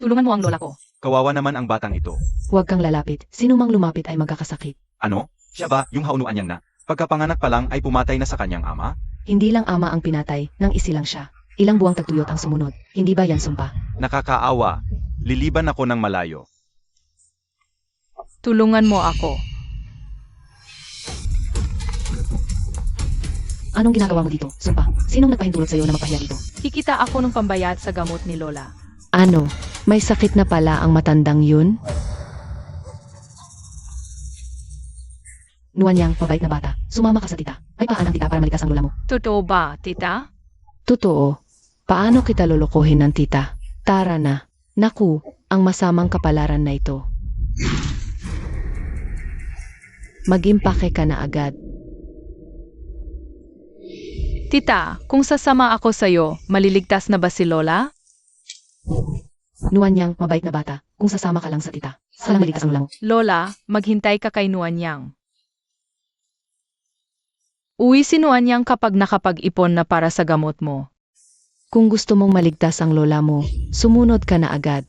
Tulungan mo ang lola ko. Kawawa naman ang batang ito. Huwag kang lalapit. Sino mang lumapit ay magkakasakit. Ano? Siya ba yung haunuan niyang na? Pagkapanganak pa lang ay pumatay na sa kanyang ama? Hindi lang ama ang pinatay, nang isilang siya. Ilang buwang tagtuyot ang sumunod. Hindi ba yan sumpa? Nakakaawa. Liliban ako ng malayo. Tulungan mo ako. Anong ginagawa mo dito? Sumpa. Sinong nagpahintulot sa'yo na magpahiya dito? Kikita ako ng pambayad sa gamot ni lola. Ano? May sakit na pala ang matandang yun? Nuanyang, mabait na bata. Sumama ka sa tita. Ay paanang tita para malikas ang lola mo. Totoo ba, tita? Totoo. Paano kita lolokohin ng tita? Tara na. Naku, ang masamang kapalaran na ito. Mag-impake ka na agad. Tita, kung sasama ako sa'yo, maliligtas na ba si lola? Nuanyang, mabait na bata. Kung sasama ka lang sa tita. Salang malikas ang lola mo. Lola, maghintay ka kay Nuanyang. Uwi si Nuanyang kapag nakapag-ipon na para sa gamot mo. Kung gusto mong maligtas ang lola mo, sumunod ka na agad.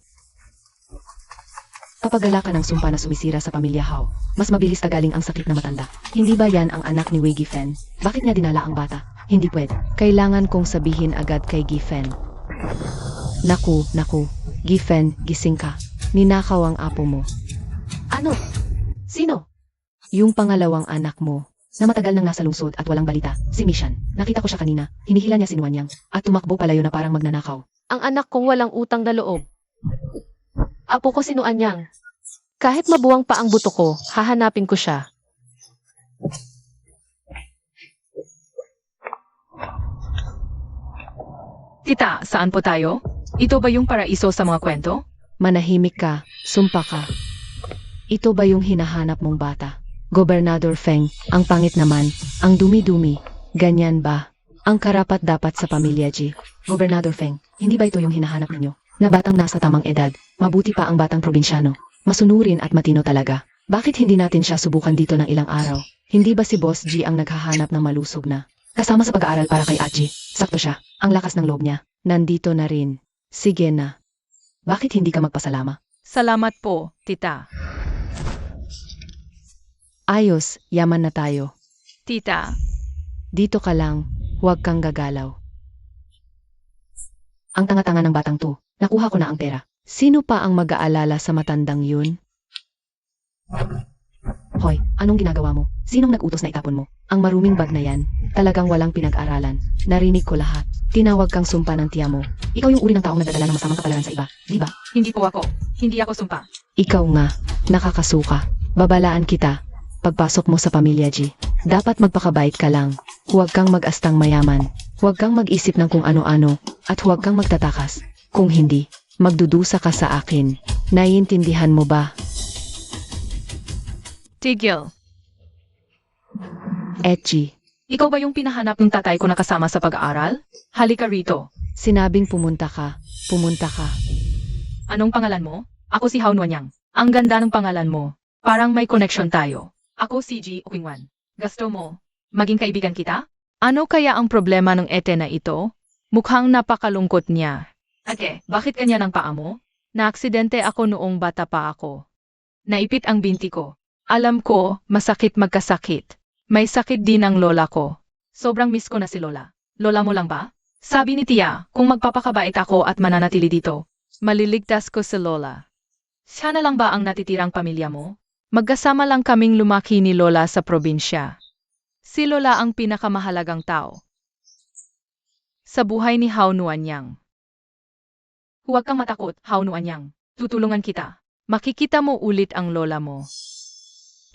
Papagala ka ng sumpa na sumisira sa pamilya Hao. Mas mabilis tagaling ang sakit na matanda. Hindi ba yan ang anak ni Wei Gifen? Bakit niya dinala ang bata? Hindi pwede. Kailangan kong sabihin agad kay Gifen. Naku, Gifen, gising ka. Ninakaw ang apo mo. Ano? Sino? Yung pangalawang anak mo, na matagal nang nasa lungsod at walang balita, si Mishan. Nakita ko siya kanina, hinihila niya si Nuanyang, at tumakbo palayo na parang magnanakaw. Ang anak kong walang utang na loob. Apo ko si Nuanyang. Kahit mabuwang pa ang buto ko, hahanapin ko siya. Tita, saan po tayo? Ito ba yung paraiso sa mga kwento? Manahimik ka, sumpa ka. Ito ba yung hinahanap mong bata? Gobernador Feng, ang pangit naman, ang dumi-dumi. Ganyan ba? Ang karapat-dapat sa pamilya Ji. Gobernador Feng, hindi ba ito yung hinahanap ninyo? Na batang nasa tamang edad, mabuti pa ang batang probinsyano. Masunurin at matino talaga. Bakit hindi natin siya subukan dito ng ilang araw? Hindi ba si Boss G ang naghahanap ng malusog na? Kasama sa pag-aaral para kay Aji. Sakto siya. Ang lakas ng loob niya. Nandito na rin. Sige na. Bakit hindi ka magpasalama? Salamat po, tita. Ayos, yaman na tayo. Tita, Dito ka lang, huwag kang gagalaw. Ang tanga-tanga ng batang to. Nakuha ko na ang pera. Sino pa ang mag-aalala sa matandang yun? Hoy, anong ginagawa mo? Sinong nag-utos na itapon mo? Ang maruming bag na yan, talagang walang pinag-aralan. Narinig ko lahat. Tinawag kang sumpa ng tiya mo. Ikaw yung uri ng taong nagdadala ng masamang kapalaran sa iba, di ba? hindi po ako. Hindi ako sumpa. Ikaw nga, nakakasuka. Babalaan kita. Pagpasok mo sa pamilya G, dapat magpakabait ka lang. Huwag kang mag-astang mayaman. Huwag kang mag-isip ng kung ano-ano. At huwag kang magtatakas. Kung hindi, magdudusa ka sa akin. Naiintindihan mo ba? Tigil. Etchi, Ikaw ba yung pinahanap ng tatay ko na kasama sa pag-aaral? Halika rito. sinabing pumunta ka. Pumunta ka. Anong pangalan mo? Ako si Hao Nuanyang. Ang ganda ng pangalan mo. Parang may connection tayo. Ako si Ji Uqingwan. Gusto mo? Maging kaibigan kita? Ano kaya ang problema ng ete na ito? Mukhang napakalungkot niya. Ate, bakit kanya ng paa mo? Naaksidente ako noong bata pa ako. Naipit ang binti ko. Alam ko, masakit magkasakit. May sakit din ang lola ko. Sobrang miss ko na si lola. Lola mo lang ba? Sabi ni Tia, kung magpapakabait ako at mananatili dito, maliligtas ko si lola. Siya na lang ba ang natitirang pamilya mo? Magkasama lang kaming lumaki ni lola sa probinsya. Si lola ang pinakamahalagang tao sa buhay ni Hao Nuanyang. Huwag kang matakot, Hao Nuanyang. Tutulungan kita. Makikita mo ulit ang lola mo.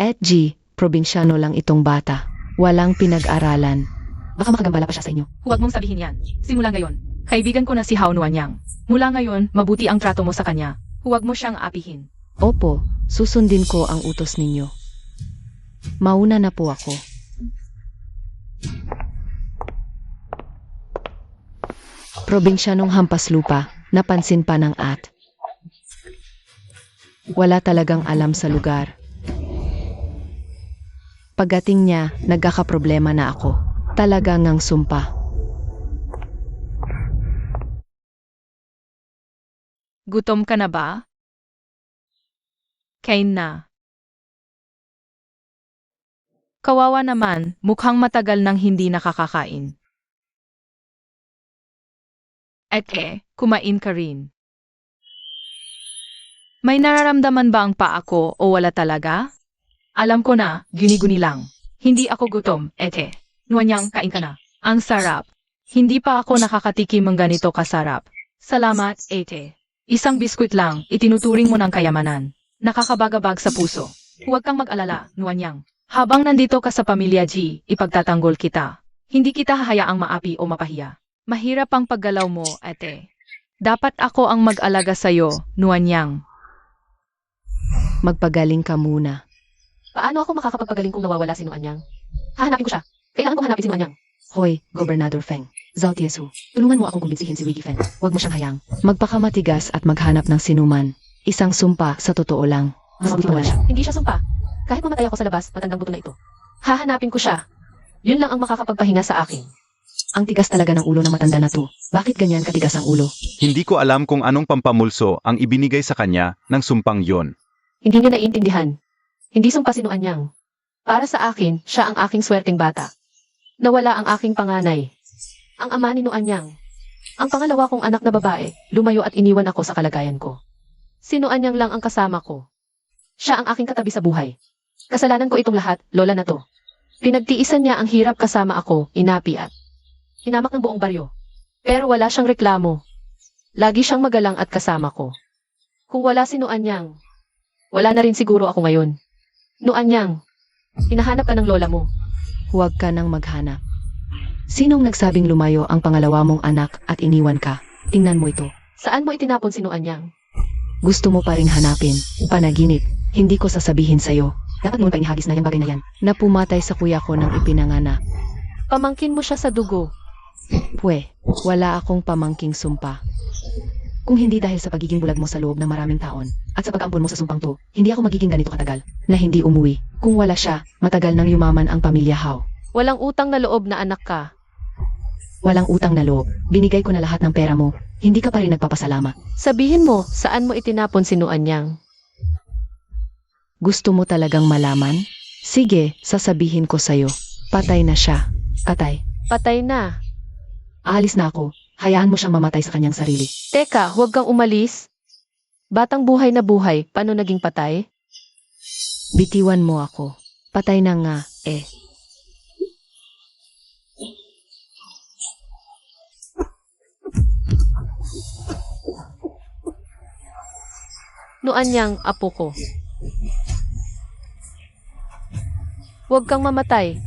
Etchi, probinsyano lang itong bata. Walang pinag-aralan. Baka makagambala pa siya sa inyo. Huwag mong sabihin yan. Simula ngayon, kaibigan ko na si Hao Nuanyang. Mula ngayon, mabuti ang trato mo sa kanya. Huwag mo siyang apihin. Opo, susundin ko ang utos ninyo. Mauna na po ako. Probinsyanong hampas lupa, napansin pa ng at. Wala talagang alam sa lugar. Pagdating niya, nagkakaproblema na ako. Talaga ngang sumpa. Gutom ka na ba? Kain na. Kawawa naman, mukhang matagal nang hindi nakakakain. Kumain ka rin. May nararamdaman ba ang paa ko o wala talaga? Alam ko na, guni-guni lang. Hindi ako gutom, Nuanyang, kain ka na. Ang sarap. Hindi pa ako nakakatikim ng ganito kasarap. Salamat, Isang biskwit lang, itinuturing mo ng kayamanan. Nakakabagabag sa puso. Huwag kang mag-alala, Nuanyang. Habang nandito ka sa pamilya G, ipagtatanggol kita. Hindi kita hahayaang maapi o mapahiya. Mahirap ang paggalaw mo, Dapat ako ang mag-alaga sa'yo, Nuanyang. Magpagaling ka muna. Paano ako makakapagpagaling kung nawawala si Nuanyang? Hahanapin ko siya. Kailangan ko hanapin si Nuanyang. Hoy, Gobernador Feng. Zhao Tiesu, tulungan mo akong kumbinsihin si Wiggy Feng. Huwag mo siyang hayang. Magpakamatigas at maghanap ng sinuman. Isang sumpa sa totoo lang. Mabuti wala siya. Hindi siya sumpa. Kahit mamatay ako sa labas, matandang buto na ito. Hahanapin ko siya. Yun lang ang makakapagpahinga sa akin. Ang tigas talaga ng ulo ng matanda na to. Bakit ganyan katigas ang ulo? Hindi ko alam kung anong pampamulso ang ibinigay sa kanya ng sumpang yon. Hindi niya naiintindihan. Hindi sumpa si Nuanyang. Para sa akin, siya ang aking swerteng bata. Nawala ang aking panganay. Ang ama ni Nuanyang. Ang pangalawa kong anak na babae, lumayo at iniwan ako sa kalagayan ko. Si Nuanyang lang ang kasama ko. Siya ang aking katabi sa buhay. Kasalanan ko itong lahat, lola na to. Pinagtiisan niya ang hirap kasama ako, inapi at hinamak ng buong baryo. Pero wala siyang reklamo. Lagi siyang magalang at kasama ko. Kung wala si Nuanyang, wala na rin siguro ako ngayon. Nuanyang, hinahanap ka ng lola mo. Huwag ka nang maghanap. Sinong nagsabing lumayo ang pangalawa mong anak at iniwan ka? Tingnan mo ito. Saan mo itinapon si Nuanyang? Gusto mo pa ring hanapin. Panaginip. Hindi ko sasabihin sa'yo. Dapat noon pa inihagis na yung bagay na yan. Na pumatay sa kuya ko ng ipinanganak. Pamangkin mo siya sa dugo. Wala akong pamangking sumpa. Kung hindi dahil sa pagiging bulag mo sa loob ng maraming taon, at sa pag-ampon mo sa sumpang to, hindi ako magiging ganito katagal, na hindi umuwi. Kung wala siya, matagal nang yumaman ang pamilya Hao. Walang utang na loob na anak ka. Walang utang na loob, binigay ko na lahat ng pera mo, hindi ka pa rin nagpapasalamat. Sabihin mo, saan mo itinapon si Nuanyang? Gusto mo talagang malaman? Sige, sasabihin ko sa'yo. Patay na siya. Patay. Patay na. Aalis na ako. Hayaan mo siyang mamatay sa kanyang sarili. Teka, huwag kang umalis. Batang buhay na buhay, paano naging patay? Bitiwan mo ako. Patay na nga, Nuanyang, apo ko. Huwag kang mamatay.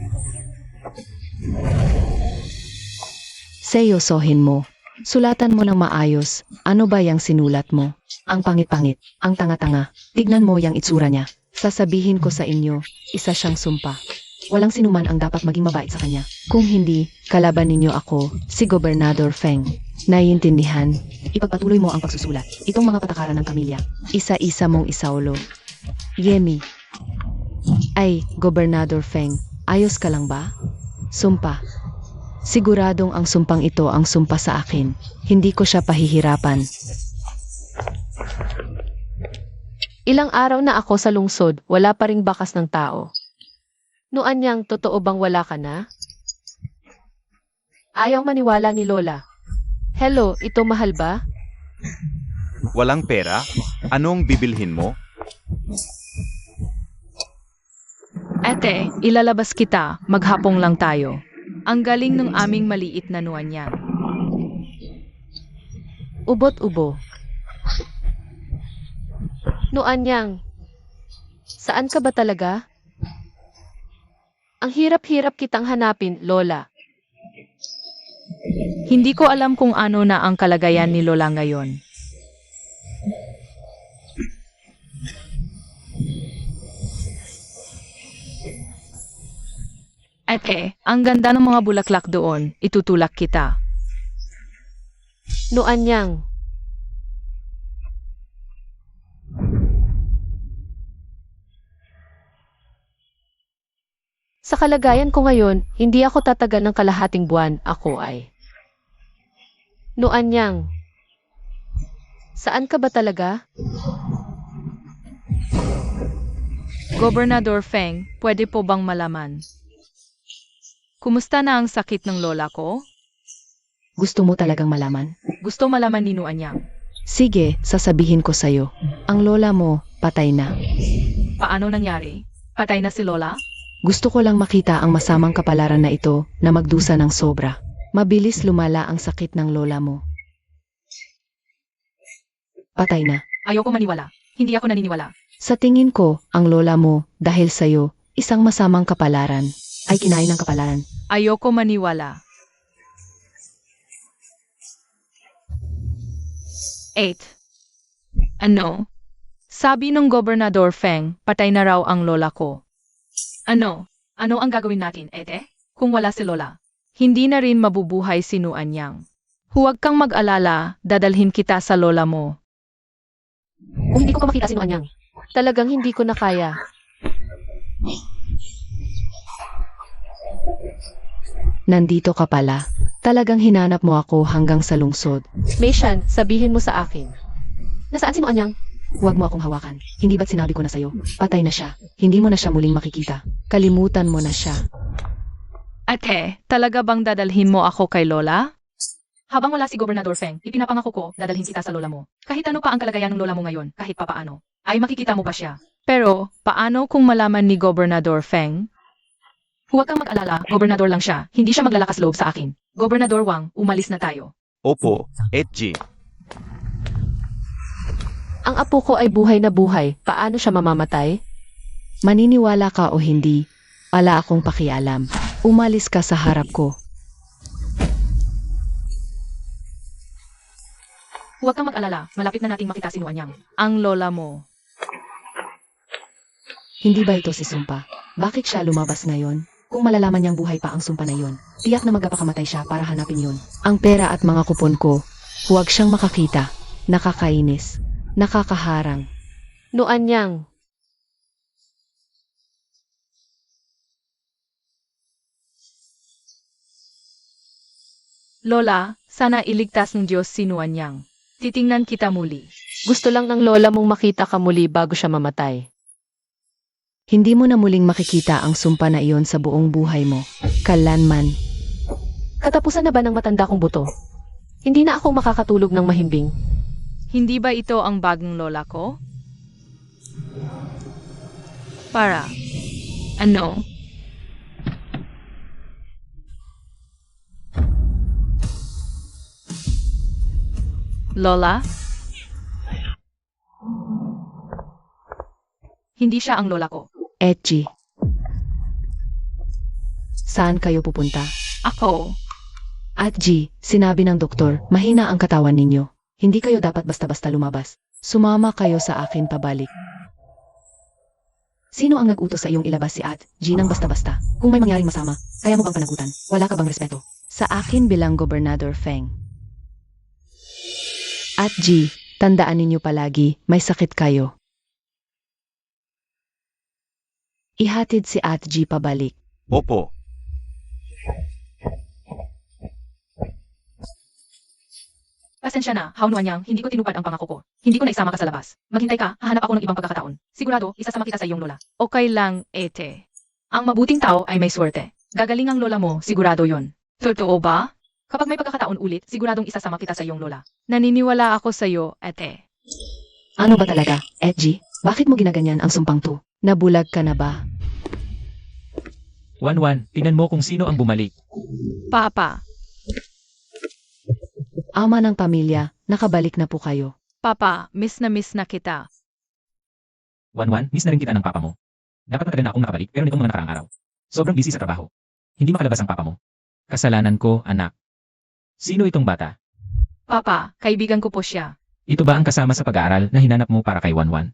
Seryosohin mo. Sulatan mo ng maayos. Ano ba yang sinulat mo? Ang pangit-pangit, ang tanga-tanga. Tignan mo yang itsura niya. Sasabihin ko sa inyo, isa siyang sumpa. Walang sinuman ang dapat maging mabait sa kanya. Kung hindi, kalaban ninyo ako, si Gobernador Feng. Naiintindihan? Ipagpatuloy mo ang pagsusulat. Itong mga patakaran ng pamilya. Isa-isa mong isaulo. Yemi. Ay, Gobernador Feng, ayos ka lang ba? Sumpa. Siguradong ang sumpang ito ang sumpa sa akin. Hindi ko siya pahihirapan. Ilang araw na ako sa lungsod, wala pa ring bakas ng tao. Nuanyang, totoo bang wala ka na? Ayaw maniwala ni Lola. Hello, ito mahal ba? Walang pera? Anong bibilhin mo? Ilalabas kita, maghapong lang tayo. Ang galing ng aming maliit na Nuanyang. Ubot-ubo. Nuanyang, saan ka ba talaga? Ang hirap-hirap kitang hanapin, Lola. Hindi ko alam kung ano na ang kalagayan ni Lola ngayon. Ang ganda ng mga bulaklak doon, itutulak kita. Nuanyang. Sa kalagayan ko ngayon, hindi ako tatagal ng kalahating buwan, ako ay. Nuanyang. Saan ka ba talaga? Gobernador Feng, pwede po bang malaman? Kumusta na ang sakit ng lola ko? Gusto mo talagang malaman? Gusto malaman ni Nuanyang. Sige, sasabihin ko sa'yo. Ang lola mo, patay na. Paano nangyari? Patay na si lola? Gusto ko lang makita ang masamang kapalaran na ito na magdusa ng sobra. Mabilis lumala ang sakit ng lola mo. Patay na. Ayoko maniwala. Hindi ako naniniwala. Sa tingin ko, ang lola mo, dahil sa'yo, isang masamang kapalaran, ay kinain ng kapalaran. Ayoko maniwala. 8. Ano? Sabi ng Gobernador Feng, patay na raw ang lola ko. Ano? Ano ang gagawin natin, ete? Kung wala si lola, hindi na rin mabubuhay si Nuanyang. Huwag kang mag-alala, dadalhin kita sa lola mo. Kung hindi ko pa makita si Nuanyang, talagang hindi ko na kaya. Nandito ka pala. Talagang hinanap mo ako hanggang sa lungsod. Meishan, sabihin mo sa akin. Nasaan si Nuanyang? Huwag mo akong hawakan. Hindi ba't sinabi ko na sa'yo? Patay na siya. Hindi mo na siya muling makikita. Kalimutan mo na siya. Ate, talaga bang dadalhin mo ako kay lola? Habang wala si Gobernador Feng, ipinapangako ko, dadalhin kita sa lola mo. Kahit ano pa ang kalagayan ng lola mo ngayon, kahit papaano, ay makikita mo pa siya. Pero, paano kung malaman ni Gobernador Feng? Huwag kang mag-alala, gobernador lang siya, hindi siya maglalakas loob sa akin. Gobernador Wang, umalis na tayo. Opo, Etji. Ang apo ko ay buhay na buhay. Paano siya mamamatay? Maniniwala ka o hindi, wala akong pakialam. Umalis ka sa harap ko. Huwag kang mag-alala, malapit na nating makita si Nuanyang. Ang lola mo. Hindi ba ito si Sumpa? Bakit siya lumabas ngayon? Kung malalaman niyang buhay pa ang Sumpa na yon, tiyak na magpapakamatay siya para hanapin yon. Ang pera at mga kupon ko, huwag siyang makakita. Nakakainis. Nakakaharang. Nuanyang. Lola, sana iligtas ng Diyos si Nuanyang. Titingnan kita muli. Gusto lang ng lola mong makita ka muli bago siya mamatay. Hindi mo na muling makikita ang Sumpa na iyon sa buong buhay mo. Kalanman. Katapusan na ba ng matanda kong buto? Hindi na ako makakatulog ng mahimbing. Hindi ba ito ang bagong lola ko? Para. Ano? Lola? Hindi siya ang lola ko. Etchi. Saan kayo pupunta? Ako. At G, sinabi ng doktor, mahina ang katawan ninyo. Hindi kayo dapat basta-basta lumabas. Sumama kayo sa akin pabalik. Sino ang nag-utos sa iyong ilabas si At G nang basta-basta? Kung may mangyaring masama, kaya mo bang panagutan? Wala ka bang respeto? Sa akin bilang Gobernador Feng. At G, tandaan ninyo palagi, may sakit kayo. Ihatid si At G pabalik. Opo. Pasensya na, Hao Nuanyang, hindi ko tinupad ang pangako ko. Hindi ko na isama ka sa labas. Maghintay ka, hahanap ako ng ibang pagkakataon. Sigurado, isasama kita sa iyong lola. Okay lang, ete. Ang mabuting tao ay may swerte. Gagaling ang lola mo, sigurado yon. Totoo ba? Kapag may pagkakataon ulit, siguradong isasama kita sa iyong lola. Naniniwala ako sa iyo, ete. Ano ba talaga, At G? Bakit mo ginaganyan ang sumpang to? Nabulag ka na ba? Wanwan, tingnan mo kung sino ang bumalik. Papa, Ama ng pamilya, nakabalik na po kayo. Papa, miss na kita. Wanwan, miss na rin kita ng papa mo. Dapat matagal na akong nakabalik pero nitong mga nakaraang araw. Sobrang busy sa trabaho. Hindi makalabas ang papa mo. Kasalanan ko, anak. Sino itong bata? Papa, kaibigan ko po siya. Ito ba ang kasama sa pag-aaral na hinanap mo para kay Wanwan?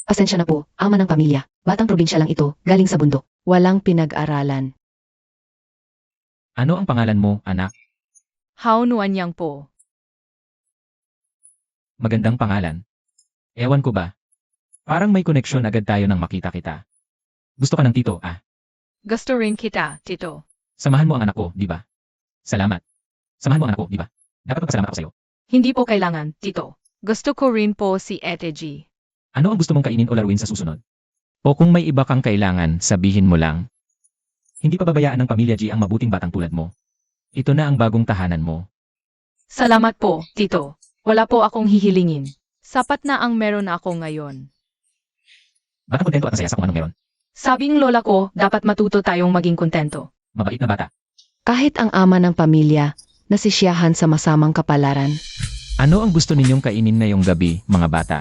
Pasensya na po, ama ng pamilya. Batang probinsya lang ito, galing sa bundok. Walang pinag-aralan. Ano ang pangalan mo, anak? Hao Nuanyang po. Magandang pangalan. Ewan ko ba? Parang may koneksyon agad tayo nang makita kita. Gusto ka ng tito, ah? Gusto rin kita, Tito. Samahan mo ang anak ko, di ba? Salamat. Samahan mo ang anak ko, di ba? Dapat magpasalamat ako sa'yo. Hindi po kailangan, Tito. Gusto ko rin po si Ate G. Ano ang gusto mong kainin o laruin sa susunod? O kung may iba kang kailangan, sabihin mo lang. Hindi pababayaan ng pamilya G ang mabuting batang tulad mo. Ito na ang bagong tahanan mo. Salamat po, Tito. Wala po akong hihilingin. Sapat na ang meron ako ngayon. Baka kontento at masaya sa kung anong meron. Sabi ng lola ko, dapat matuto tayong maging kontento. Mabait na bata. Kahit ang ama ng pamilya, nasisiyahan sa masamang kapalaran. Ano ang gusto ninyong kainin ngayong gabi, mga bata?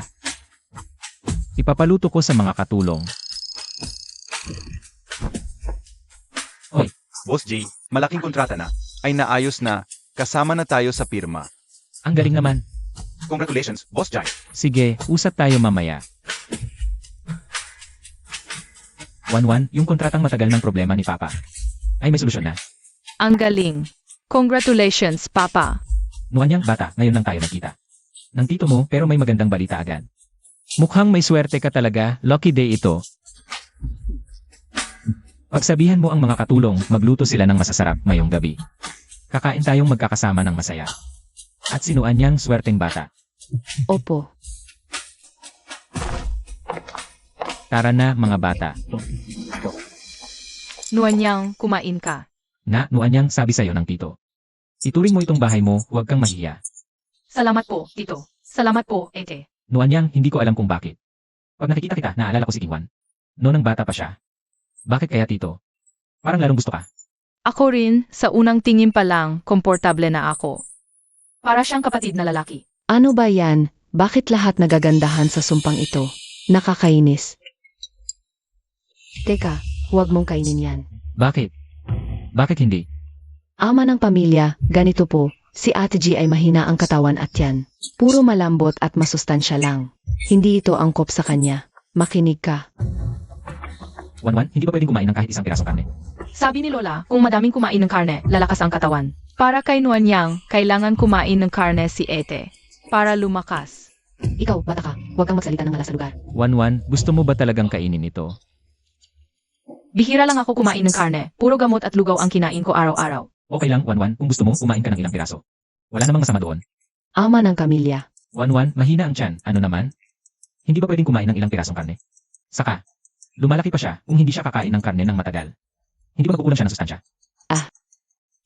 Ipapaluto ko sa mga katulong. Boss J, malaking kontrata na. Ay naayos na. Kasama na tayo sa pirma. Ang galing naman. Congratulations, Boss Jai. Sige, usap tayo mamaya. 1-1, yung kontratang matagal ng problema ni Papa. Ay may solusyon na. Ang galing. Congratulations, Papa. Nuanyang bata, ngayon lang tayo nagkita. Nang tito mo, pero may magandang balita agad. Mukhang may swerte ka talaga, lucky day ito. Pagsabihan mo ang mga katulong, magluto sila ng masasarap ngayong gabi. Kakain tayong magkakasama ng masaya. At sinuan niyang swerteng bata. Opo. Tara na mga bata. Nuanyang, kumain ka. Nuanyang sabi sa'yo ng tito. Ituring mo itong bahay mo, huwag kang mahiya. Salamat po, Tito. Salamat po, Ate. Nuanyang, hindi ko alam kung bakit. Pag nakikita kita, naalala ko si Kingwan. Noong nang bata pa siya. Bakit kaya tito? Parang lalong gusto ka. Ako rin, sa unang tingin pa lang, komportable na ako. Para siyang kapatid na lalaki. Ano ba yan? Bakit lahat nagagandahan sa sumpang ito? Nakakainis. Teka, huwag mong kainin yan. Bakit? Bakit hindi? Ama ng pamilya, ganito po, si Ate G ay mahina ang katawan at yan. Puro malambot at masustansya lang. Hindi ito angkop sa kanya. Makinig ka. 1-1, hindi ba pwedeng kumain ng kahit isang pirasong karne? Sabi ni Lola, kung madaming kumain ng karne, lalakas ang katawan. Para kay Nuanyang, kailangan kumain ng karne si Ate. Para lumakas. Ikaw, bata ka, huwag kang magsalita ng malas sa lugar. 1-1, gusto mo ba talagang kainin ito? Bihira lang ako kumain ng karne. Puro gamot at lugaw ang kinain ko araw-araw. Okay lang, 1-1, kung gusto mo, kumain ka ng ilang piraso. Wala namang masama doon. Ama ng pamilya. 1-1, mahina ang tiyan. Ano naman? Hindi ba pwedeng kumain ng ilang pirasong karne? Saka, lumalaki pa siya kung hindi siya kakain ng karne ng matagal. Hindi ba magkukulang siya ng sustansya?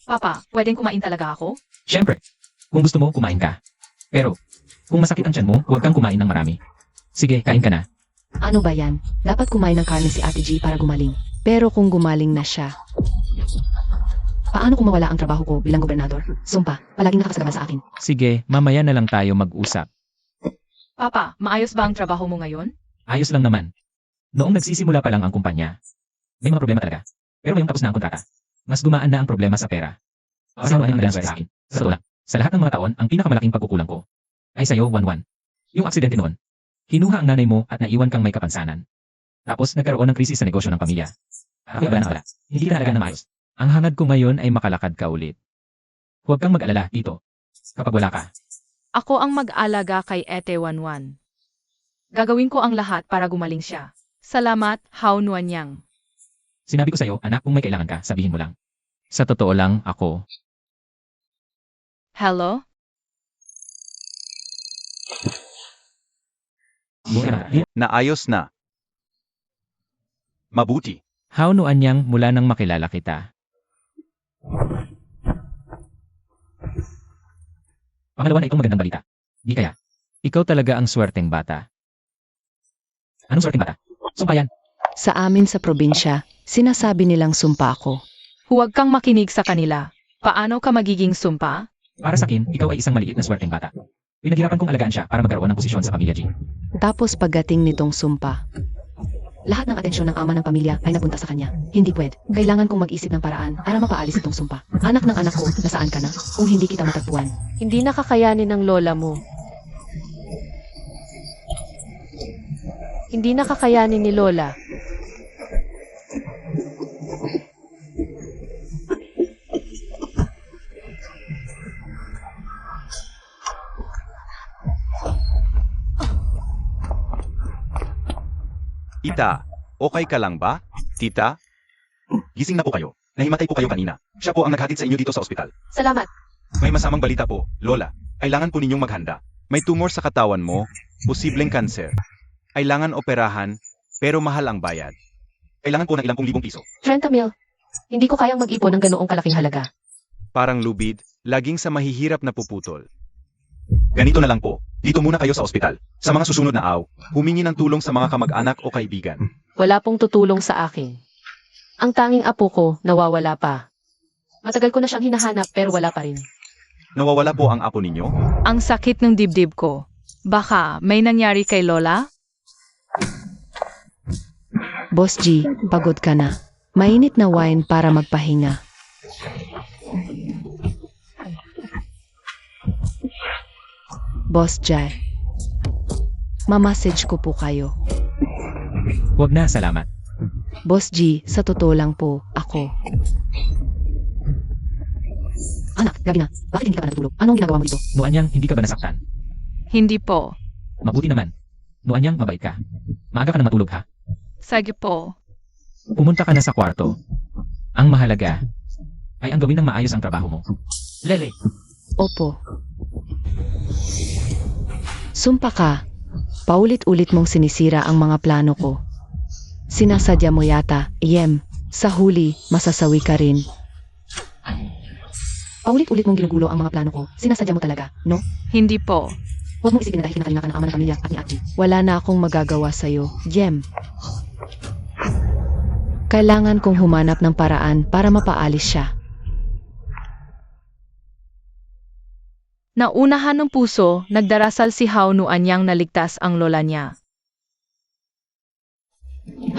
Papa, pwedeng kumain talaga ako? Siyempre, kung gusto mo, kumain ka. Pero, kung masakit ang tiyan mo, huwag kang kumain ng marami. Sige, kain ka na. Ano ba yan? Dapat kumain ng karne si Ate G para gumaling. Pero kung gumaling na siya, paano kung mawala ang trabaho ko bilang gobernador? Sumpa, palaging nakakasagabal sa akin. Sige, mamaya na lang tayo mag-usap. Papa, maayos ba ang trabaho mo ngayon? Ayos lang naman. Noong nagsisimula pa lang ang kumpanya, may mga problema talaga. Pero ngayong tapos na ang kontrata, mas gumaan na ang problema sa pera. Kasi ano ang madalas sa akin? Sa totoo lang, sa lahat ng mga taon, ang pinakamalaking pagkukulang ko ay sa'yo, 1-1. Yung aksidente noon, kinuha ang nanay mo at naiwan kang may kapansanan. Tapos nagkaroon ng krisis sa negosyo ng pamilya. Ako wala na wala. Hindi ka talaga na maayos. Ang hangad ko ngayon ay makalakad ka ulit. Huwag kang mag-alala, tito. Kapag wala ka, Ako ang mag-alaga kay Ate Wanwan. Gagawin ko ang lahat para gumaling siya. Salamat, Hao Nuanyang. sinabi ko sa'yo, anak, kung may kailangan ka, sabihin mo lang. Sa totoo lang, ako. Hello? Naayos na. Mabuti. How Nuanyang mula nang makilala kita. Pangalawa na itong magandang balita. Di kaya, ikaw talaga ang swerteng bata. Anong swerteng bata? Sumpayan. Sa amin sa probinsya, sinasabi nilang sumpa ako. Huwag kang makinig sa kanila. Paano ka magiging sumpa? Para sa akin, ikaw ay isang maliit na swerteng bata. Pinaghirapan kong alagaan siya para magkaroon ng posisyon sa pamilya G. Tapos pagdating nitong sumpa, lahat ng atensyon ng ama ng pamilya ay napunta sa kanya. Hindi pwede. Kailangan kong mag-isip ng paraan para mapaalis itong sumpa. Anak ng anak ko, nasaan ka na? Kung hindi kita matagpuan. Hindi nakakayanin ng lola mo. Hindi nakakayanin ni Lola. Ita, okay ka lang ba? Tita? Gising na po kayo. Nahimatay po kayo kanina. Siya po ang naghatid sa inyo dito sa ospital. Salamat. May masamang balita po, Lola. Kailangan po ninyong maghanda. May tumor sa katawan mo, posibleng kanser. Kailangan operahan, pero mahal ang bayad. Kailangan ko ng ilang pung libong piso. 30 mil. Hindi ko kayang mag-ipon ng ganoong kalaking halaga. Parang lubid, laging sa mahihirap na puputol. Ganito na lang po, dito muna kayo sa ospital. Sa mga susunod na humingi ng tulong sa mga kamag-anak o kaibigan. Wala pong tutulong sa akin. Ang tanging apo ko, nawawala pa. Matagal ko na siyang hinahanap pero wala pa rin. Nawawala po ang apo ninyo? Ang sakit ng dibdib ko. Baka may nangyari kay Lola? Boss G, pagod ka na. Mainit na wine para magpahinga. Boss Jai, mamassage ko po kayo. Huwag na, salamat. Boss G, sa totoo lang po, ako. Anak, gabi na. Bakit hindi ka pa natutulog? Anong ginagawa mo dito? Noanyang, hindi ka ba nasaktan? Hindi po. Mabuti naman. Noanyang, mabait ka. Maaga ka na matulog ha. Sige po. Pumunta ka na sa kwarto. Ang mahalaga ay ang gawin ng maayos ang trabaho mo. Lele, Opo. Sumpa ka. Paulit-ulit mong sinisira ang mga plano ko. Sinasadya mo yata, Yem. Sa huli, masasawi ka rin. Paulit-ulit mong ginugulo ang mga plano ko. Sinasadya mo talaga, no? Hindi po. Huwag mong isipin na dahil kinakalinga ka ng ama ng pamilya at ni Archie. Wala na akong magagawa sa'yo, Jem. Kailangan kong humanap ng paraan para mapaalis siya. Naunahan ng puso, nagdarasal si Hao Nuanyang naligtas ang lola niya.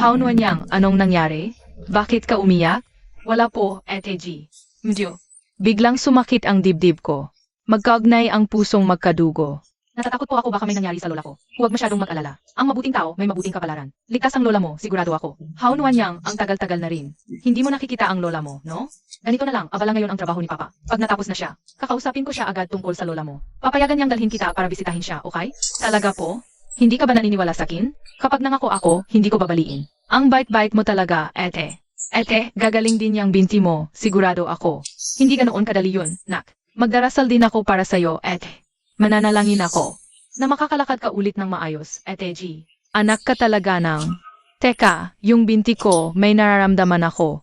Hao Nuanyang, anong nangyari? Bakit ka umiyak? Wala po, Ate G. Mdyo. Biglang sumakit ang dibdib ko. Magkaugnay ang pusong magkadugo. Natatakot po ako baka may nangyari sa lola ko. Huwag masyadong mag-alala. Ang mabuting tao may mabuting kapalaran. Ligtas ang lola mo, sigurado ako. Hao Nuanyang, ang tagal-tagal na rin. Hindi mo nakikita ang lola mo, no? Ganito na lang, abala ngayon ang trabaho ni Papa. Pag natapos na siya, kakausapin ko siya agad tungkol sa lola mo. Papayagan niyang dalhin kita para bisitahin siya, okay? Talaga po? Hindi ka ba naniniwala sa akin? Kapag nangako ako, hindi ko babaliin. Ang bait-bait mo talaga, Ete. Ete, gagaling din yung binti mo, sigurado ako. Hindi ganoon kadali yun, nak. Magdarasal din ako para sa'yo, Ete. Mananalangin ako na makakalakad ka ulit ng maayos, Ete G. Anak ka talaga ng... Teka, yung binti ko, may nararamdaman ako.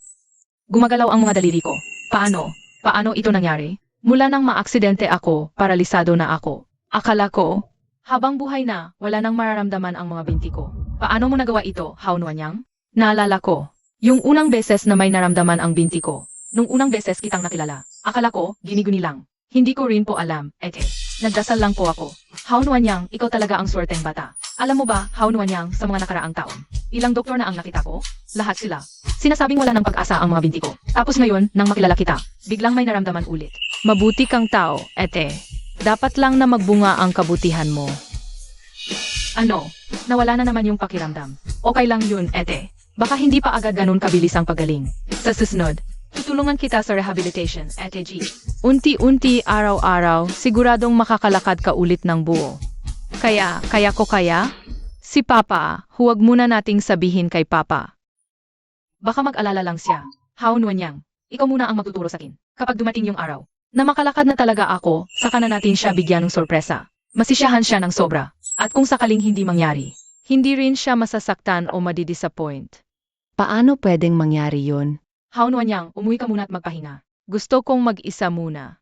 Gumagalaw ang mga daliri ko. Paano? Paano ito nangyari? Mula nang maaksidente ako, paralisado na ako. Akala ko, habang buhay na, wala nang mararamdaman ang mga binti ko. Paano mo nagawa ito, Hao Nuanyang? Naalala ko, yung unang beses na may naramdaman ang binti ko. Nung unang beses kitang nakilala. Akala ko, gini-guni lang. Hindi ko rin po alam, Ete. Nagdasal lang po ako. Hao Nuanyang, ikaw talaga ang swerteng bata. Alam mo ba, Hao Nuanyang, sa mga nakaraang taon, ilang doktor na ang nakita ko? Lahat sila. Sinasabing wala ng pag-asa ang mga binti ko. Tapos ngayon, nang makilala kita, biglang may naramdaman ulit. Mabuti kang tao, Ete. Dapat lang na magbunga ang kabutihan mo. Ano? Nawala na naman yung pakiramdam. Okay lang yun, Ete. Baka hindi pa agad ganun kabilis ang pagaling. Sa susunod, tutulungan kita sa rehabilitation, Ate G. Unti-unti, araw-araw, siguradong makakalakad ka ulit ng buo. Kaya ko kaya? Si Papa, huwag muna nating sabihin kay Papa. Baka mag-alala lang siya. Hao Nuanyang, ikaw muna ang magtuturo sa akin. Kapag dumating yung araw, na makalakad na talaga ako, saka na natin siya bigyan ng sorpresa. Masisiyahan siya ng sobra. At kung sakaling hindi mangyari, hindi rin siya masasaktan o madidisappoint. Paano pwedeng mangyari yun? Hao Nuanyang, umuwi ka muna at magpahinga. Gusto kong mag-isa muna.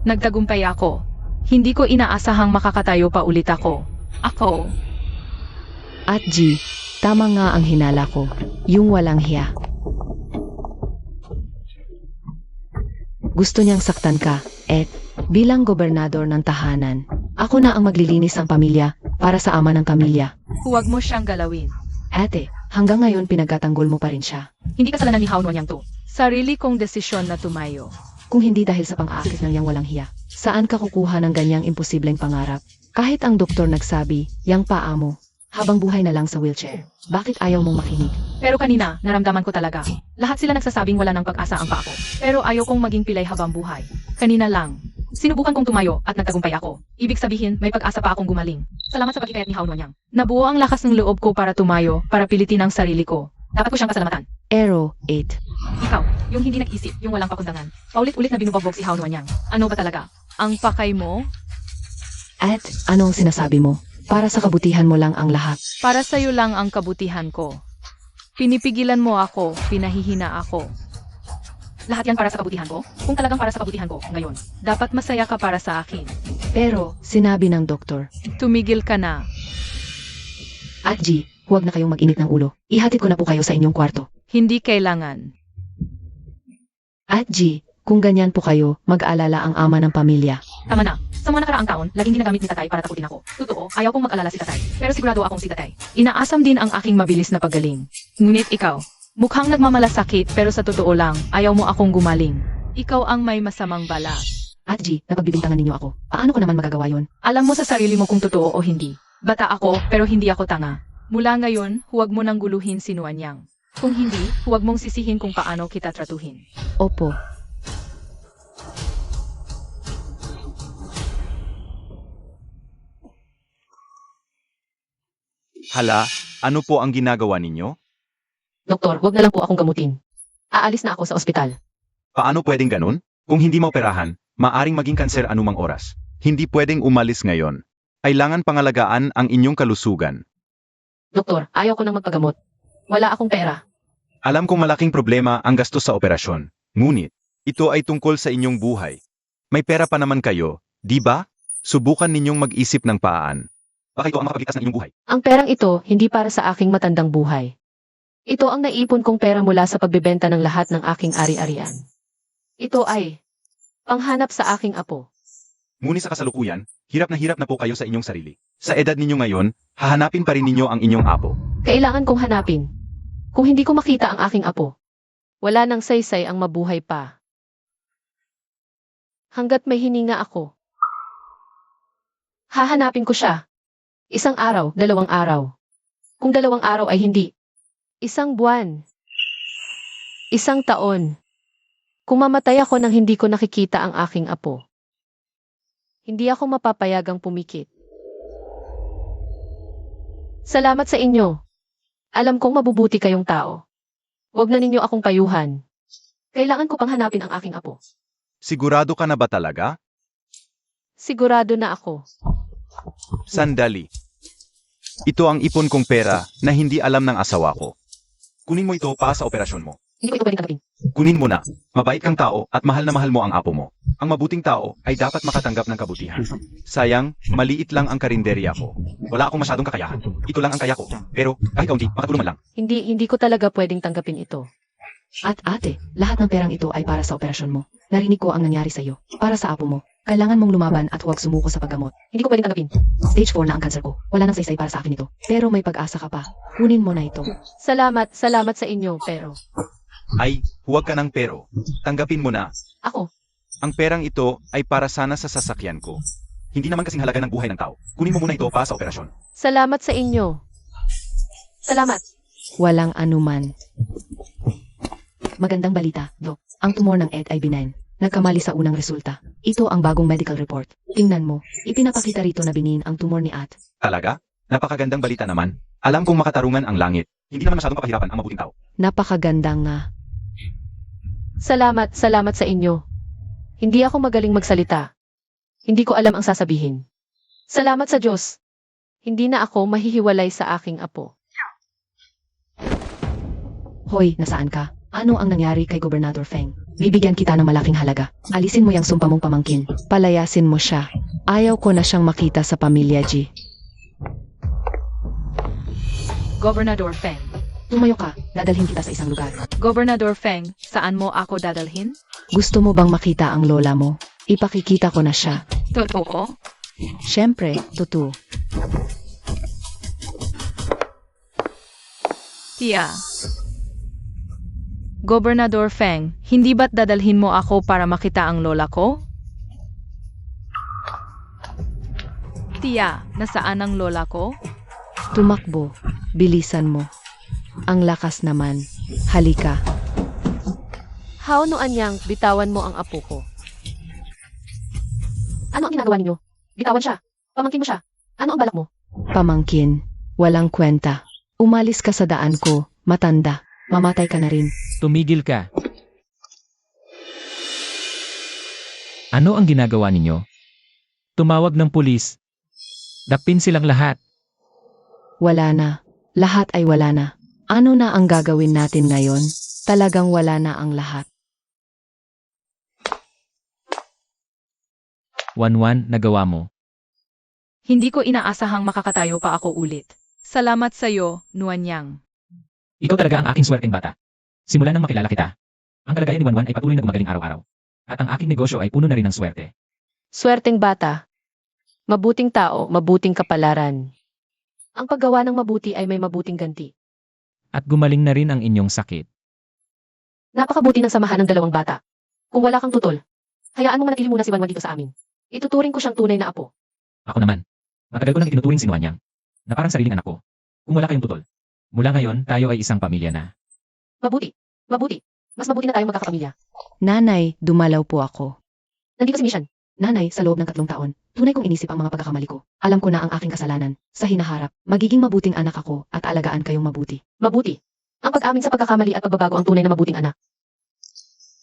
Nagtagumpay ako. Hindi ko inaasahang makakatayo pa ulit ako. At G, tama nga ang hinala ko. Yung walang hiya. Gusto niyang saktan ka, bilang gobernador ng tahanan. Ako na ang maglilinis ang pamilya para sa ama ng pamilya. Huwag mo siyang galawin. Ate, hanggang ngayon pinagtatanggol mo pa rin siya. Hindi kasalanan ni Hao Nuanyang to. Sarili kong desisyon na tumayo. Kung hindi dahil sa pang-aakit ng yang walang hiya, saan ka kukuha ng ganyang imposibleng pangarap? Kahit ang doktor nagsabi, yang paa mo, habang buhay na lang sa wheelchair. Bakit ayaw mong makinig? Pero kanina, naramdaman ko talaga. Lahat sila nagsasabing wala ng pag-asa ang paa ko. Pero ayaw kong maging pilay habang buhay. Kanina lang. Sinubukan kong tumayo at nagtagumpay ako. Ibig sabihin, may pag-asa pa akong gumaling. Salamat sa paghikayat ni Hao Nuanyang. Nabuo ang lakas ng loob ko para tumayo, para pilitin ang sarili ko. Dapat ko siyang pasalamatan. Arrow 8. Ikaw, yung hindi nag-isip, yung walang pakundangan. Paulit-ulit na binubogbog si Hao Nuanyang. Ano ba talaga? Ang pakay mo? At anong sinasabi mo? Para sa kabutihan mo lang ang lahat. Para sa'yo lang ang kabutihan ko. Pinipigilan mo ako, pinahihina ako. Lahat yan para sa kabutihan ko? Kung talagang para sa kabutihan ko, ngayon, dapat masaya ka para sa akin. Pero, sinabi ng doktor, Tumigil ka na. at G, huwag na kayong mag-init ng ulo. Ihatid ko na po kayo sa inyong kwarto. Hindi kailangan. At G, kung ganyan po kayo, mag-alala ang ama ng pamilya. Tama na. Sa mga nakaraang taon, laging ginagamit ni Tatay para takutin ako. Totoo, ayaw kong mag-alala si Tatay. Pero sigurado akong si Tatay. Inaasam din ang aking mabilis na paggaling. Ngunit ikaw, mukhang nagmamalasakit pero sa totoo lang, ayaw mo akong gumaling. Ikaw ang may masamang balak. At G, napagbibintangan ninyo ako. Paano ko naman magagawa yon? Alam mo sa sarili mo kung totoo o hindi. Bata ako, pero hindi ako tanga. Mula ngayon, huwag mo nang guluhin si Nuanyang. Kung hindi, huwag mong sisihin kung paano kita tratuhin. Opo. Hala, ano po ang ginagawa ninyo? Doktor, wag na lang po akong gamutin. Aalis na ako sa ospital. Paano pwedeng ganun? Kung hindi maoperahan, maaring maging kanser anumang oras. Hindi pwedeng umalis ngayon. Kailangan pangalagaan ang inyong kalusugan. Doktor, ayaw ko nang magpagamot. Wala akong pera. Alam kong malaking problema ang gastos sa operasyon. Ngunit, ito ay tungkol sa inyong buhay. May pera pa naman kayo, di ba? Subukan ninyong mag-isip ng paaan. Baka ito ang makapagligtas ng inyong buhay. Ang perang ito, hindi para sa aking matandang buhay. Ito ang naipon kong pera mula sa pagbebenta ng lahat ng aking ari-arian. Ito ay panghanap sa aking apo. Ngunit sa kasalukuyan, hirap na po kayo sa inyong sarili. Sa edad ninyo ngayon, hahanapin pa rin ninyo ang inyong apo. Kailangan kong hanapin. Kung hindi ko makita ang aking apo, wala nang saysay ang mabuhay pa. Hanggat may hininga ako, hahanapin ko siya. Isang araw, 2 araw. Kung 2 araw ay hindi. 1 buwan. 1 taon. Kung mamatay ako nang hindi ko nakikita ang aking apo, hindi ako mapapayagang pumikit. Salamat sa inyo. Alam kong mabubuti kayong tao. Huwag na ninyo akong payuhan. Kailangan ko pang hanapin ang aking apo. Sigurado ka na ba talaga? Sigurado na ako. Sandali. Ito ang ipon kong pera na hindi alam ng asawa ko. Kunin mo ito para sa operasyon mo. Hindi ko ito pwedeng tanggapin. Kunin mo na. Mabait kang tao at mahal na mahal mo ang apo mo. Ang mabuting tao ay dapat makatanggap ng kabutihan. Sayang, maliit lang ang karinderya ko. Wala akong masyadong kakayahan. Ito lang ang kaya ko. Pero kahit kaunti, makatulong man lang. Hindi ko talaga pwedeng tanggapin ito. At ate, lahat ng perang ito ay para sa operasyon mo. Narinig ko ang nangyari sa iyo. Para sa apo mo. Kailangan mong lumaban at huwag sumuko sa paggamot. Hindi ko pwedeng tanggapin. Stage 4 na ang cancer ko. Wala nang saysay para sa akin ito. Pero may pag-asa ka pa. Kunin mo na ito. Salamat sa inyo, pero Ay, huwag ka ng pero. Tanggapin mo na. ako, Ang perang ito ay para sana sa sasakyan ko. Hindi naman kasing halaga ng buhay ng tao. Kunin mo muna ito para sa operasyon. salamat sa inyo. Salamat. Walang anuman. Magandang balita, Dok. Ang tumor ng Ed ay benign. Nagkamali sa unang resulta. Ito ang bagong medical report. Tingnan mo, ipinapakita rito na binin ang tumor ni At. Talaga? Napakagandang balita naman. Alam kong makatarungan ang langit. Hindi naman masyadong papahirapan ang mabuting tao. Napakaganda nga. Salamat sa inyo. Hindi ako magaling magsalita. Hindi ko alam ang sasabihin. Salamat sa Diyos. Hindi na ako mahihiwalay sa aking apo. Hoy, nasaan ka? Ano ang nangyari kay Gobernador Feng? Bibigyan kita ng malaking halaga. Alisin mo yung sumpa mong pamangkin. Palayasin mo siya. Ayaw ko na siyang makita sa pamilya G. Gobernador Feng. Tumayo ka, dadalhin kita sa isang lugar. Gobernador Feng, saan mo ako dadalhin? Gusto mo bang makita ang lola mo? Ipakikita ko na siya. Totoo? Siyempre, totoo. Tia. Gobernador Feng, hindi ba't dadalhin mo ako para makita ang lola ko? Tia, nasaan ang lola ko? Tumakbo. Bilisan mo. Ang lakas naman. Halika. Hao Nuanyang, bitawan mo ang apo ko. Ano ang ginagawa ninyo? Bitawan siya. Pamangkin mo siya. Ano ang balak mo? Pamangkin, walang kwenta. Umalis ka sa daan ko, matanda. Mamatay ka na rin. Tumigil ka. Ano ang ginagawa ninyo? Tumawag ng pulis. Dakpin silang lahat. Wala na. Lahat ay wala na. Ano na ang gagawin natin ngayon? Talagang wala na ang lahat. Wanwan, nagawa mo. Hindi ko inaasahang makakatayo pa ako ulit. Salamat sa'yo, Nuanyang. Ikaw talaga ang aking swerteng bata. Simula nang makilala kita, ang kalagayan ni Wanwan ay patuloy na gumagaling araw-araw. At ang aking negosyo ay puno na rin ng swerte. Swerteng bata. Mabuting tao, mabuting kapalaran. Ang paggawa ng mabuti ay may mabuting ganti. At gumaling na rin ang inyong sakit. Napakabuti ng samahan ng dalawang bata. Kung wala kang tutol, hayaan mo manatili muna si Wanwan dito sa amin. Ituturing ko siyang tunay na apo. Ako naman, matagal ko nang itinuturing si Nuanyang na parang sariling anak ko. Kung wala kayong tutol, mula ngayon tayo ay isang pamilya na. Mabuti. Mabuti. Mas mabuti na tayong magkakapamilya. Nanay, dumalaw po ako. Nandito si Mishan. Nanay, sa loob ng 3 taon, tunay kong inisip ang mga pagkakamali ko. Alam ko na ang aking kasalanan. Sa hinaharap, magiging mabuting anak ako at alagaan kayong mabuti. Mabuti. Ang pag-amin sa pagkakamali at pagbabago ang tunay na mabuting anak.